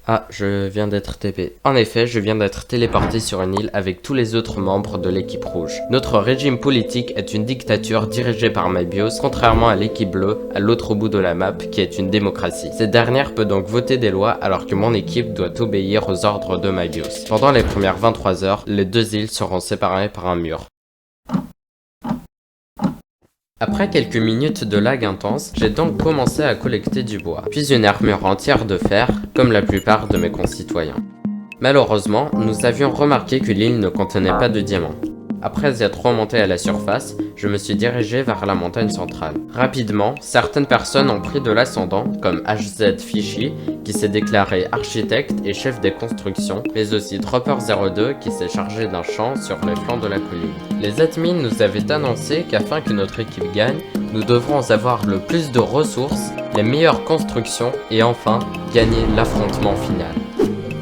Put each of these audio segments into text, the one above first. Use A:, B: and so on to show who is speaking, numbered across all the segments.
A: Ah, je viens d'être TP. En effet, je viens d'être téléporté sur une île avec tous les autres membres de l'équipe rouge. Notre régime politique est une dictature dirigée par Mabios, contrairement à l'équipe bleue, à l'autre bout de la map, qui est une démocratie. Cette dernière peut donc voter des lois alors que mon équipe doit obéir aux ordres de Mabios. Pendant les premières 23 heures, les deux îles seront séparées par un mur. Après quelques minutes de lag intense, j'ai donc commencé à collecter du bois, puis une armure entière de fer, comme la plupart de mes concitoyens. Malheureusement, nous avions remarqué que l'île ne contenait pas de diamants. Après être remonté à la surface, je me suis dirigé vers la montagne centrale. Rapidement, certaines personnes ont pris de l'ascendant, comme HZ Fishy, qui s'est déclaré architecte et chef des constructions, mais aussi Dropper02 qui s'est chargé d'un champ sur les flancs de la colline. Les admins nous avaient annoncé qu'afin que notre équipe gagne, nous devrons avoir le plus de ressources, les meilleures constructions et enfin, gagner l'affrontement final.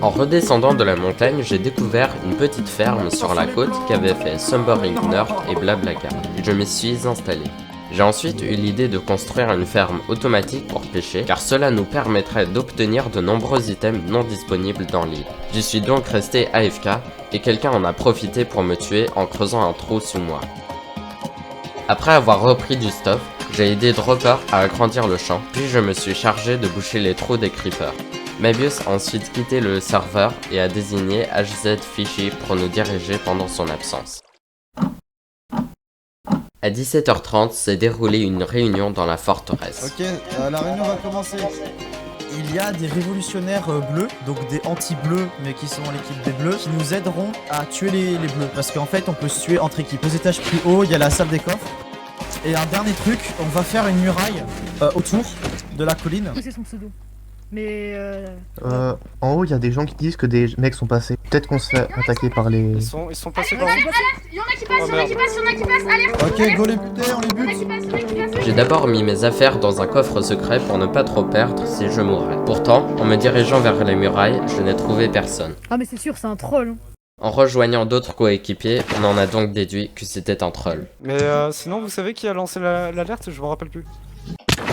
A: En redescendant de la montagne, j'ai découvert une petite ferme sur la côte qu'avaient fait Sumbering Nerd et Blablacar. Je m'y suis installé. J'ai ensuite eu l'idée de construire une ferme automatique pour pêcher, car cela nous permettrait d'obtenir de nombreux items non disponibles dans l'île. J'y suis donc resté AFK, et quelqu'un en a profité pour me tuer en creusant un trou sous moi. Après avoir repris du stuff, j'ai aidé Dropper à agrandir le champ, puis je me suis chargé de boucher les trous des creepers. Mabius a ensuite quitté le serveur et a désigné HZ Fishy pour nous diriger pendant son absence. À 17h30 s'est déroulée une réunion dans la forteresse.
B: Ok, la réunion va commencer. Il y a des révolutionnaires bleus, donc des anti-bleus, mais qui sont l'équipe des bleus, qui nous aideront à tuer les bleus. Parce qu'en fait, on peut se tuer entre équipes. Aux étages plus hauts, il y a la salle des coffres. Et un dernier truc, on va faire une muraille autour de la colline.
C: C'est son pseudo. Mais
D: En haut, il y a des gens qui disent que des mecs sont passés. Peut-être qu'on se fait attaquer par les...
E: Ils sont passés par où?
C: il y en a qui passent, il y en a qui passent, il y en a qui passent, alerte.
B: Ok, go les buter, on les bute.
A: J'ai d'abord mis mes affaires dans un coffre secret pour ne pas trop perdre si je mourais. Pourtant, en me dirigeant vers les murailles, je n'ai trouvé personne.
C: Ah mais c'est sûr, c'est un troll.
A: En rejoignant d'autres coéquipiers, on en a donc déduit que c'était un troll.
E: Mais sinon, vous savez qui a lancé l'alerte? Je me rappelle plus.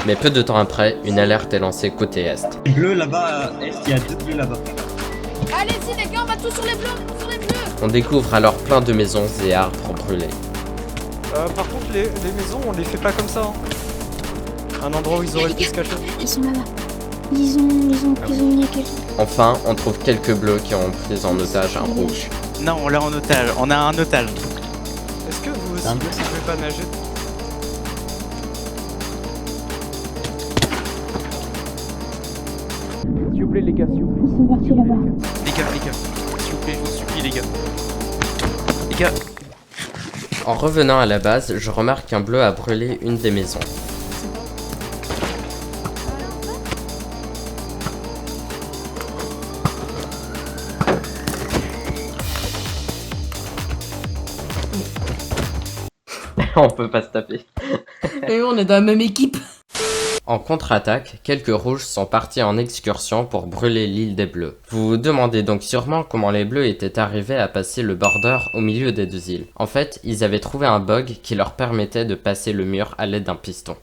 A: Mais peu de temps après, une alerte est lancée côté est.
F: Bleu là-bas, est, il y a 2 bleus là-bas.
C: Allez-y les gars, on va tous sur les bleus,
A: On découvre alors plein de maisons et arbres brûlés.
E: Par contre, les maisons, on les fait pas comme ça. Hein. Un endroit où ils auraient pu se cacher.
G: Ils sont là-bas. Ils ont prisonnier quelqu'un.
A: Enfin, on trouve quelques bleus qui ont pris en otage un rouge.
H: Non, on l'a en otage. On a un otage.
E: Est-ce que vous aussi, vous pouvez pas nager? S'il vous plaît, les gars, s'il vous plaît.
G: Ils sont partis là-bas.
H: Les gars, s'il vous plaît, je vous supplie, les gars. Les gars.
A: En revenant à la base, je remarque qu'un bleu a brûlé une des maisons. On peut pas se taper.
I: Et on est dans la même équipe.
A: En contre-attaque, quelques rouges sont partis en excursion pour brûler l'île des bleus. Vous vous demandez donc sûrement comment les bleus étaient arrivés à passer le border au milieu des deux îles. En fait, ils avaient trouvé un bug qui leur permettait de passer le mur à l'aide d'un piston.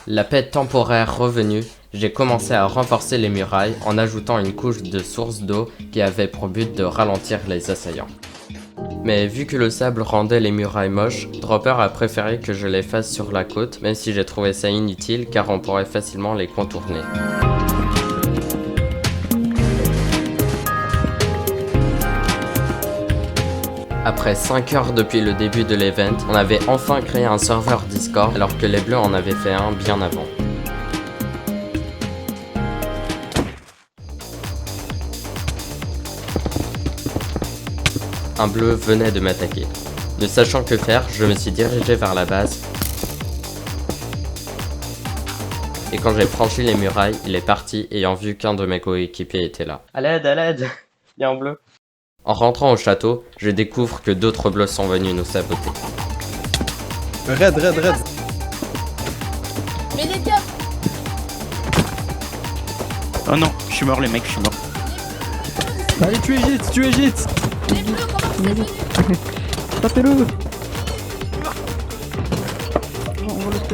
A: La paix temporaire revenue, j'ai commencé à renforcer les murailles en ajoutant une couche de source d'eau qui avait pour but de ralentir les assaillants. Mais vu que le sable rendait les murailles moches, Dropper a préféré que je les fasse sur la côte, même si j'ai trouvé ça inutile car on pourrait facilement les contourner. Après 5 heures depuis le début de l'event, on avait enfin créé un serveur Discord alors que les bleus en avaient fait un bien avant. Un bleu venait de m'attaquer. Ne sachant que faire, je me suis dirigé vers la base. Et quand j'ai franchi les murailles, il est parti ayant vu qu'un de mes coéquipiers était là. À l'aide, il y a un bleu. En rentrant au château, je découvre que d'autres bleus sont venus nous saboter.
B: Red.
C: Mais les gars,
H: Oh non, je suis mort, les mecs, je suis mort.
B: Allez, tu es gite.
C: les bleus, comment c'est venu?
B: Tapez-le.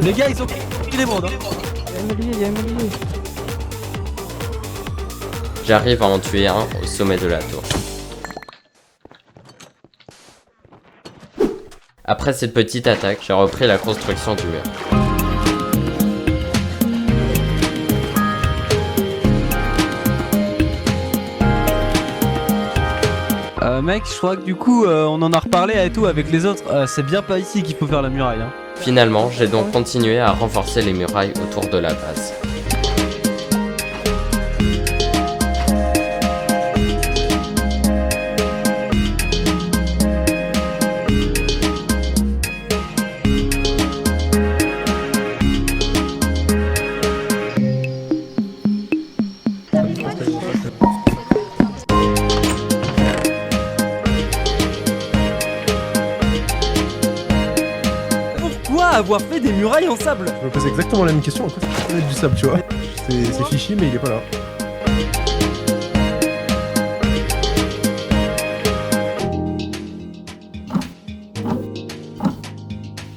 B: Les gars, ils ont pris les bandes.
A: J'arrive à en tuer un au sommet de la tour. Après cette petite attaque, j'ai repris la construction du mur.
J: Mec, je crois que du coup, on en a reparlé et tout avec les autres. C'est bien pas ici qu'il faut faire la muraille. Hein.
A: Finalement, j'ai donc continué à renforcer les murailles autour de la base.
J: Avoir fait des murailles en sable.
K: Je me pose exactement la même question, en quoi ça peut être du sable, tu vois. C'est fichi, mais il est pas là.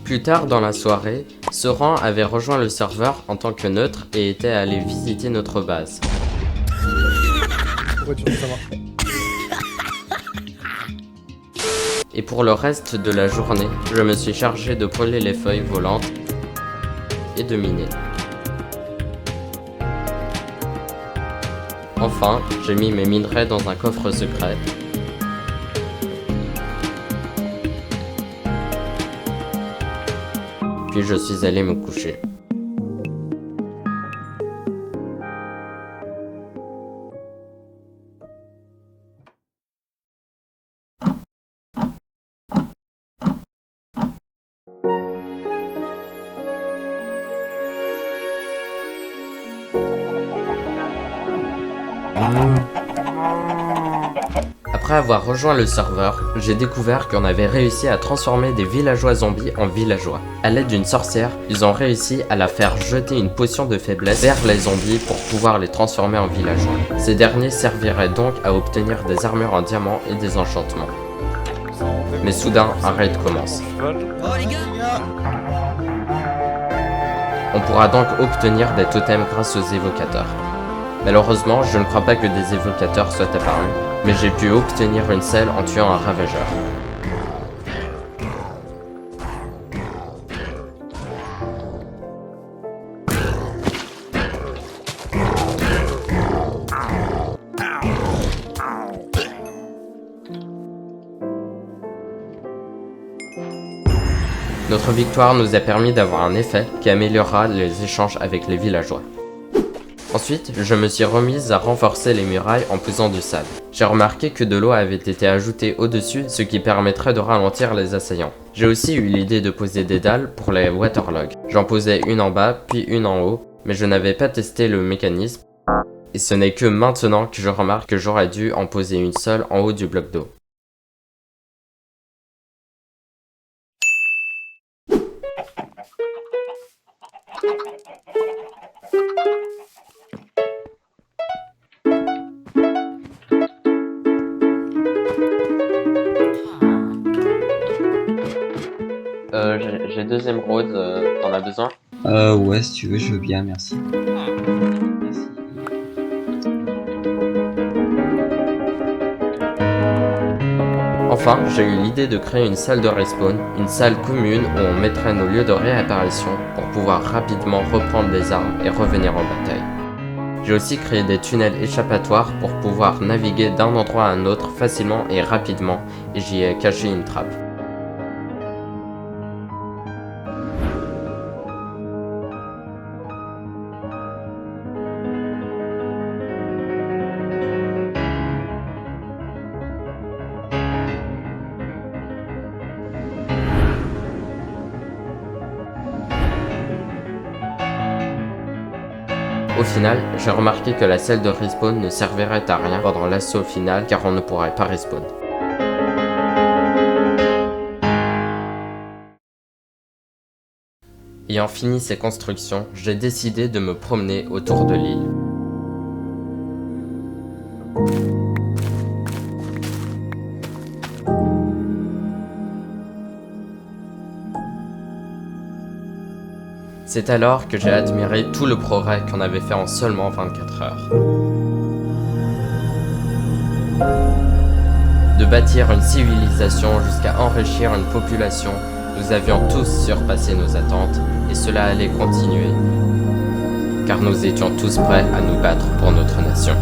A: Plus tard dans la soirée, Soran avait rejoint le serveur en tant que neutre et était allé visiter notre base.
K: Pourquoi tu dis ça marche?
A: Et pour le reste de la journée, je me suis chargé de brûler les feuilles volantes et de miner. Enfin, j'ai mis mes minerais dans un coffre secret. Puis je suis allé me coucher. Après avoir rejoint le serveur, j'ai découvert qu'on avait réussi à transformer des villageois zombies en villageois. À l'aide d'une sorcière, ils ont réussi à la faire jeter une potion de faiblesse vers les zombies pour pouvoir les transformer en villageois. Ces derniers serviraient donc à obtenir des armures en diamant et des enchantements. Mais soudain, un raid commence. On pourra donc obtenir des totems grâce aux évocateurs. Malheureusement, je ne crois pas que des évocateurs soient apparus, mais j'ai pu obtenir une selle en tuant un ravageur. Notre victoire nous a permis d'avoir un effet qui améliorera les échanges avec les villageois. Ensuite, je me suis remise à renforcer les murailles en posant du sable. J'ai remarqué que de l'eau avait été ajoutée au-dessus, ce qui permettrait de ralentir les assaillants. J'ai aussi eu l'idée de poser des dalles pour les waterlogs. J'en posais une en bas, puis une en haut, mais je n'avais pas testé le mécanisme. Et ce n'est que maintenant que je remarque que j'aurais dû en poser une seule en haut du bloc d'eau. J'ai 2 émeraudes, t'en as besoin?
F: Ouais, si tu veux, je veux bien, merci. Merci.
A: Enfin, j'ai eu l'idée de créer une salle de respawn, une salle commune où on mettrait nos lieux de réapparition pour pouvoir rapidement reprendre des armes et revenir en bataille. J'ai aussi créé des tunnels échappatoires pour pouvoir naviguer d'un endroit à un autre facilement et rapidement, et j'y ai caché une trappe. Au final, j'ai remarqué que la salle de respawn ne servirait à rien pendant l'assaut final car on ne pourrait pas respawn. Ayant fini ces constructions, j'ai décidé de me promener autour de l'île. C'est alors que j'ai admiré tout le progrès qu'on avait fait en seulement 24 heures. De bâtir une civilisation jusqu'à enrichir une population, nous avions tous surpassé nos attentes et cela allait continuer. Car nous étions tous prêts à nous battre pour notre nation.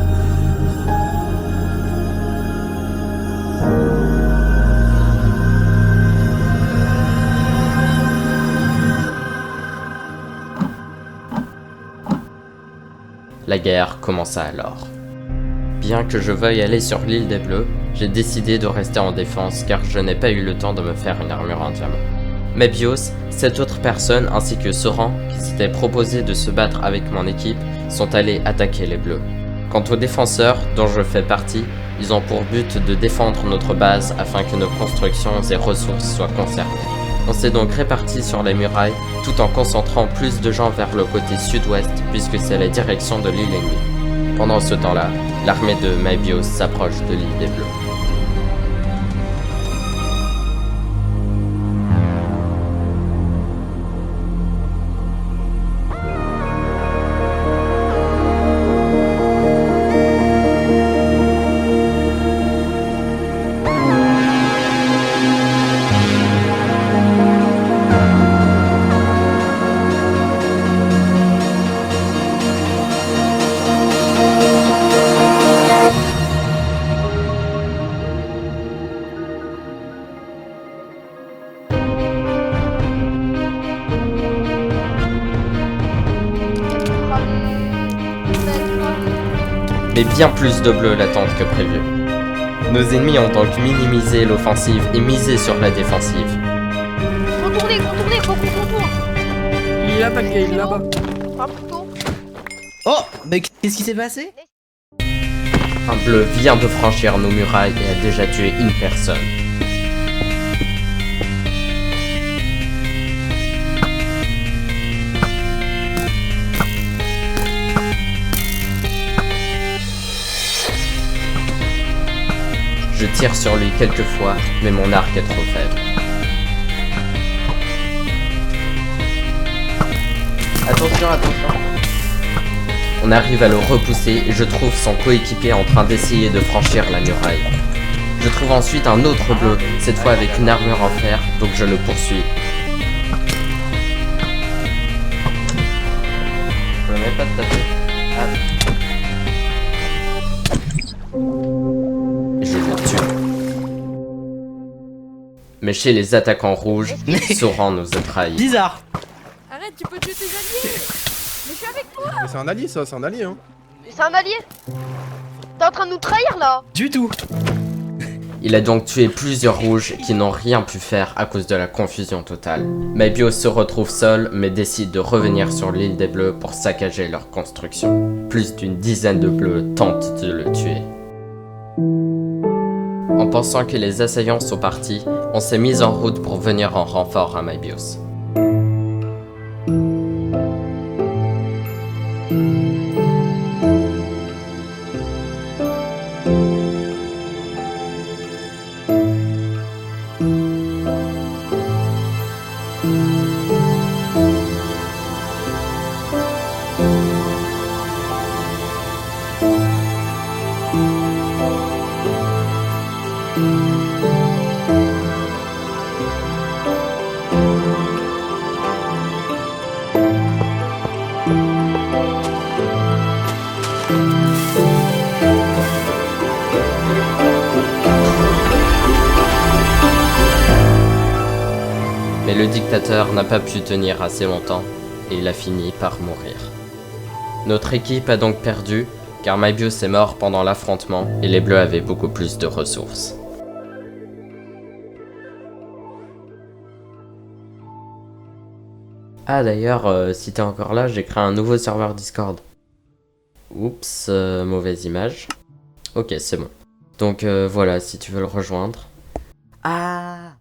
A: La guerre commença alors. Bien que je veuille aller sur l'île des Bleus, j'ai décidé de rester en défense car je n'ai pas eu le temps de me faire une armure en diamant. Mébios, cette autre personne ainsi que Soran, qui s'était proposé de se battre avec mon équipe, sont allés attaquer les Bleus. Quant aux défenseurs, dont je fais partie, ils ont pour but de défendre notre base afin que nos constructions et ressources soient conservées. On s'est donc répartis sur les murailles, tout en concentrant plus de gens vers le côté sud-ouest puisque c'est la direction de l'île ennemie. Pendant ce temps-là, l'armée de Mébios s'approche de l'île des Bleus. Mais bien plus de bleus l'attendent que prévu. Nos ennemis ont donc minimisé l'offensive et misé sur la défensive.
C: Contournez, faut qu'on contourne.
I: Il est là-bas, le gars, il est là-bas.
L: Oh, mais qu'est-ce qui s'est passé?
A: Un bleu vient de franchir nos murailles et a déjà tué une personne. Je tire sur lui quelques fois, mais mon arc est trop faible. Attention, attention. On arrive à le repousser et je trouve son coéquipier en train d'essayer de franchir la muraille. Je trouve ensuite un autre bleu, cette fois avec une armure en fer, donc je le poursuis. Je ne vais pas te taper. Je le tue. Mais chez les attaquants rouges, Soran nous a trahis.
L: Bizarre.
C: Arrête, tu peux tuer tes alliés. Mais je suis avec toi.
K: Mais c'est un allié ça, c'est un allié hein.
C: Mais c'est un allié. T'es en train de nous trahir là.
L: Du tout.
A: Il a donc tué plusieurs rouges qui n'ont rien pu faire à cause de la confusion totale. Mébios se retrouve seul mais décide de revenir sur l'île des Bleus pour saccager leur construction. Plus d'une dizaine de bleus tentent de le tuer. En pensant que les assaillants sont partis, on s'est mis en route pour venir en renfort à Mébios. Mais le dictateur n'a pas pu tenir assez longtemps et il a fini par mourir. Notre équipe a donc perdu car Mébios est mort pendant l'affrontement et les bleus avaient beaucoup plus de ressources. Ah d'ailleurs, si t'es encore là, j'ai créé un nouveau serveur Discord. Oups, mauvaise image. Ok, c'est bon. Donc voilà, si tu veux le rejoindre.
L: Ah.